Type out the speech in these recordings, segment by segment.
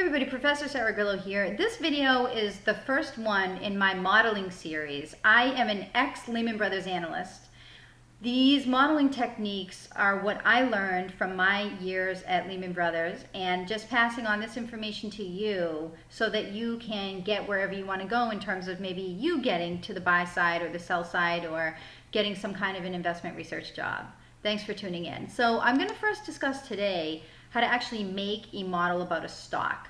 everybody, Professor Sarah Grillo here. This video is the first one in my modeling series. I am an ex-Lehman Brothers analyst. These modeling techniques are what I learned from my years at Lehman Brothers, and just passing on this information to you so that you can get wherever you want to go in terms of maybe you getting to the buy side or the sell side or getting some kind of an investment research job. Thanks for tuning in. So I'm going to first discuss today how to actually make a model about a stock.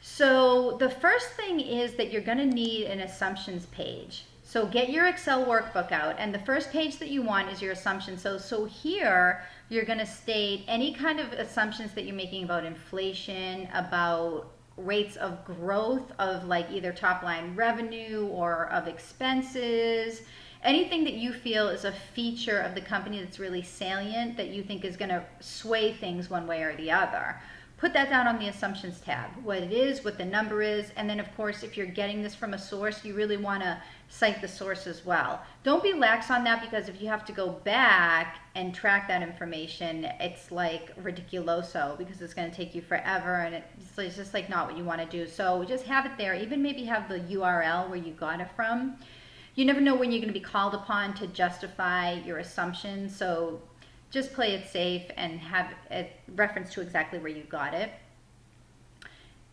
So the first thing is that you're going to need an assumptions page. So get your Excel workbook out, and the first page that you want is your assumptions. So here you're going to state any kind of assumptions that you're making about inflation, about rates of growth of like either top line revenue or of expenses, anything that you feel is a feature of the company that's really salient that you think is going to sway things one way or the other. Put that down on the assumptions tab, what it is, what the number is, and then of course if you're getting this from a source, you really want to cite the source as well. Don't be lax on that, because if you have to go back and track that information, it's like ridiculoso, because it's going to take you forever and it's just like not what you want to do. So just have it there, even maybe have the URL where you got it from. You never know when you're going to be called upon to justify your assumptions, so just play it safe and have a reference to exactly where you got it.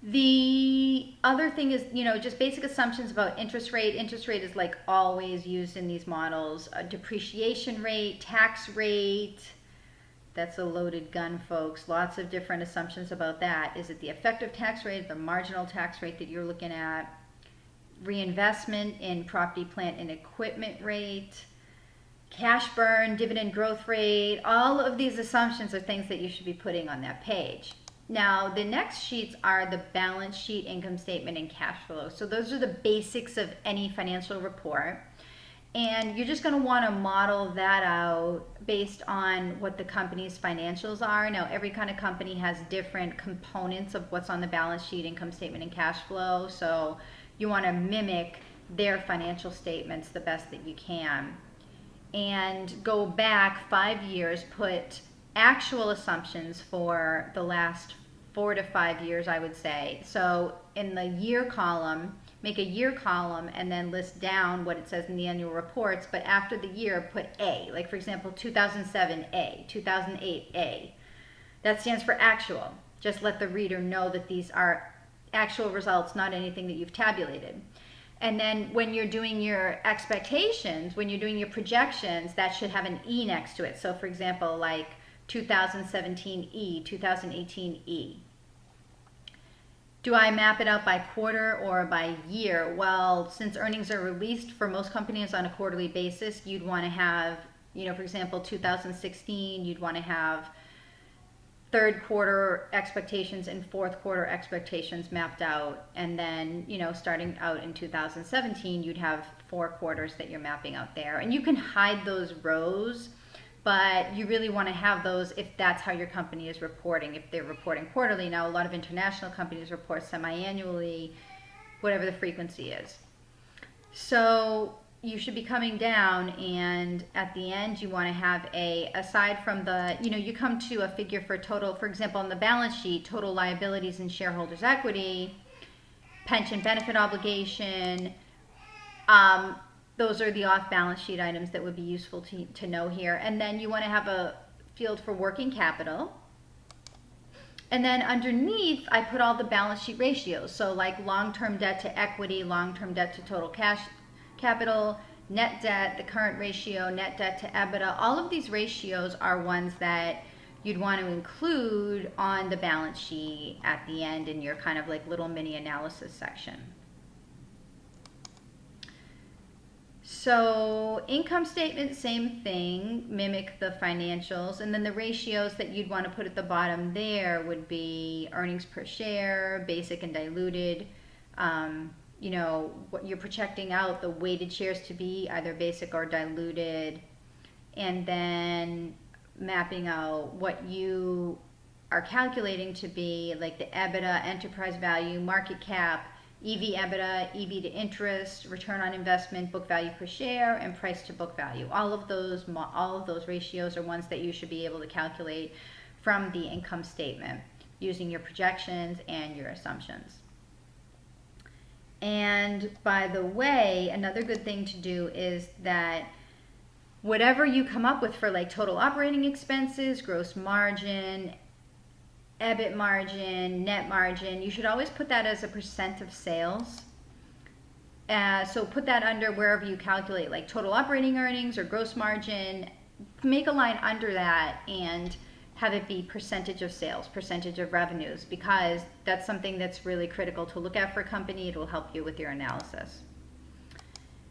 The other thing is, just basic assumptions about interest rate. Interest rate is like always used in these models. A depreciation rate, tax rate. That's a loaded gun, folks. Lots of different assumptions about that. Is it the effective tax rate, the marginal tax rate that you're looking at? Reinvestment in property, plant, and equipment rate, cash burn, dividend growth rate. All of these assumptions are things that you should be putting on that page. Now, the next sheets are the balance sheet, income statement, and cash flow. So those are the basics of any financial report. And you're just going to want to model that out based on what the company's financials are. Now, every kind of company has different components of what's on the balance sheet, income statement, and cash flow. So you want to mimic their financial statements the best that you can. And go back 5 years, put actual assumptions for the last 4 to 5 years, I would say. So in the year column, make a year column and then list down what it says in the annual reports, but after the year, put A. Like for example, 2007 A, 2008 A. That stands for actual. Just let the reader know that these are actual results, not anything that you've tabulated. And then when you're doing your expectations, when you're doing your projections, that should have an E next to it. So for example, like 2017 E, 2018 E. Do I map it out by quarter or by year? Well, since earnings are released for most companies on a quarterly basis, you'd want to have, for example, 2016, you'd want to have third quarter expectations and fourth quarter expectations mapped out, and then starting out in 2017 you'd have 4 quarters that you're mapping out there, and you can hide those rows, but you really want to have those if that's how your company is reporting, if they're reporting quarterly. Now a lot of international companies report semi-annually, whatever the frequency is. So you should be coming down, and at the end you want to have aside from the, you come to a figure for total, for example, on the balance sheet, total liabilities and shareholders' equity, pension benefit obligation. Those are the off-balance sheet items that would be useful to know here. And then you want to have a field for working capital. And then underneath, I put all the balance sheet ratios. So like long-term debt to equity, long-term debt to total cash capital, net debt, the current ratio, net debt to EBITDA. All of these ratios are ones that you'd want to include on the balance sheet at the end in your kind of like little mini analysis section. So income statement, same thing, mimic the financials, and then the ratios that you'd want to put at the bottom there would be earnings per share, basic and diluted, what you're projecting out the weighted shares to be, either basic or diluted, and then mapping out what you are calculating to be like the EBITDA, enterprise value, market cap, EV EBITDA, EV to interest, return on investment, book value per share, and price to book value. All of those ratios are ones that you should be able to calculate from the income statement. using your projections and your assumptions. And by the way, another good thing to do is that whatever you come up with for like total operating expenses, gross margin, EBIT margin, net margin, you should always put that as a percent of sales. So put that under wherever you calculate, like total operating earnings or gross margin. Make a line under that and have it be percentage of sales, percentage of revenues, because that's something that's really critical to look at for a company. It will help you with your analysis.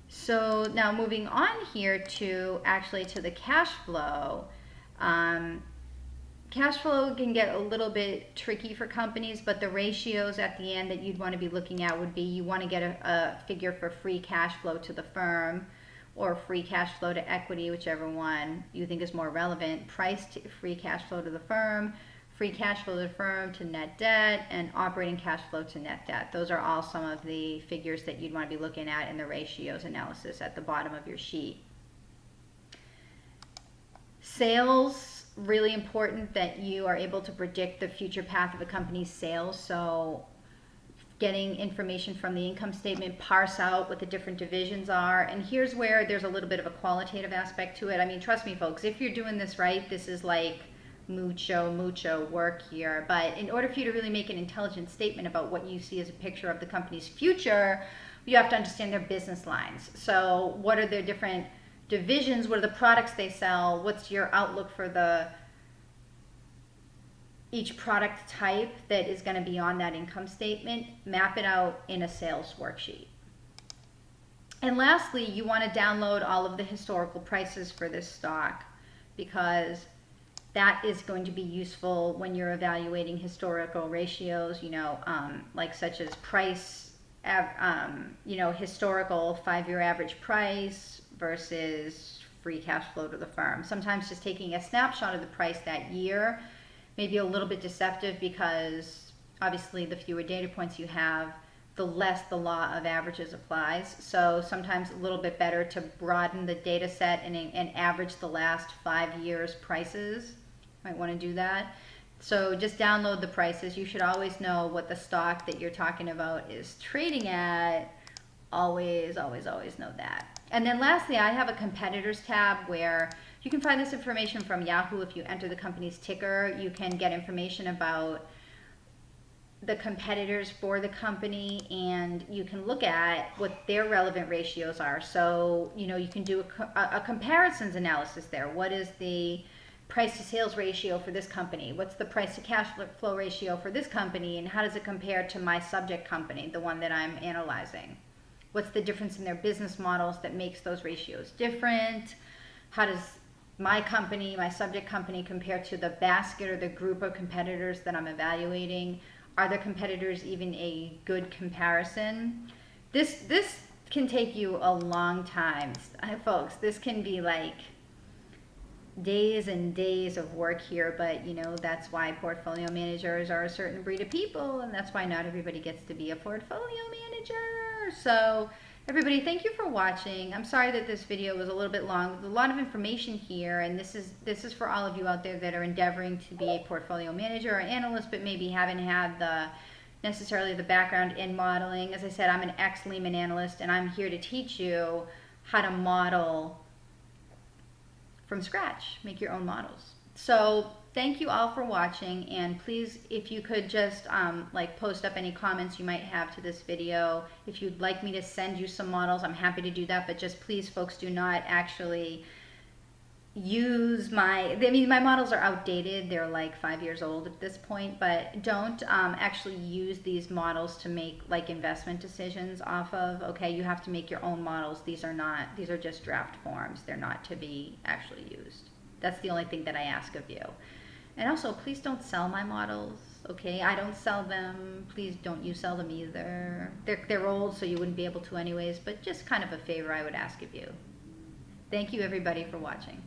So now moving on here to actually to the cash flow. Cash flow can get a little bit tricky for companies, but the ratios at the end that you'd want to be looking at would be, you want to get a figure for free cash flow to the firm, or free cash flow to equity, whichever one you think is more relevant. Price to free cash flow to the firm, free cash flow to the firm to net debt, and operating cash flow to net debt. Those are all some of the figures that you'd want to be looking at in the ratios analysis at the bottom of your sheet. Sales, really important that you are able to predict the future path of a company's sales. So getting information from the income statement, parse out what the different divisions are. And here's where there's a little bit of a qualitative aspect to it. I mean, trust me, folks, if you're doing this right, this is like mucho work here. But in order for you to really make an intelligent statement about what you see as a picture of the company's future, you have to understand their business lines. So what are their different divisions? What are the products they sell? What's your outlook for each product type that is going to be on that income statement? Map it out in a sales worksheet. And lastly, you want to download all of the historical prices for this stock, because that is going to be useful when you're evaluating historical ratios, like such as price, historical 5-year average price versus free cash flow to the firm. Sometimes just taking a snapshot of the price that year may be a little bit deceptive, because obviously the fewer data points you have, the less the law of averages applies. So sometimes a little bit better to broaden the data set and average the last 5 years prices. Might want to do that. So just download the prices. You should always know what the stock that you're talking about is trading at. Always know that. And then lastly, I have a competitors tab where you can find this information from Yahoo. If you enter the company's ticker, you can get information about the competitors for the company, and you can look at what their relevant ratios are. So, you can do a comparisons analysis there. What is the price to sales ratio for this company? What's the price to cash flow ratio for this company? And how does it compare to my subject company, the one that I'm analyzing? What's the difference in their business models that makes those ratios different? How does my company, my subject company, compare to the basket or the group of competitors that I'm evaluating? Are the competitors even a good comparison? This can take you a long time, folks. This can be like days and days of work here, but that's why portfolio managers are a certain breed of people, and that's why not everybody gets to be a portfolio manager. So everybody, thank you for watching. I'm sorry that this video was a little bit long. There's a lot of information here, and this is for all of you out there that are endeavoring to be a portfolio manager or analyst, but maybe haven't had necessarily the background in modeling. As I said, I'm an ex-Lehman analyst, and I'm here to teach you how to model from scratch, make your own models. So thank you all for watching, and please, if you could just post up any comments you might have to this video. If you'd like me to send you some models, I'm happy to do that, but just please, folks, do not actually use my models are outdated. They're like 5 years old at this point, but don't actually use these models to make investment decisions off of. Okay, you have to make your own models. These are just draft forms. They're not to be actually used. That's the only thing that I ask of you. And also, please don't sell my models. Okay, I don't sell them. Please don't you sell them either. They're old, so you wouldn't be able to anyways, but just kind of a favor I would ask of you. Thank you, everybody, for watching.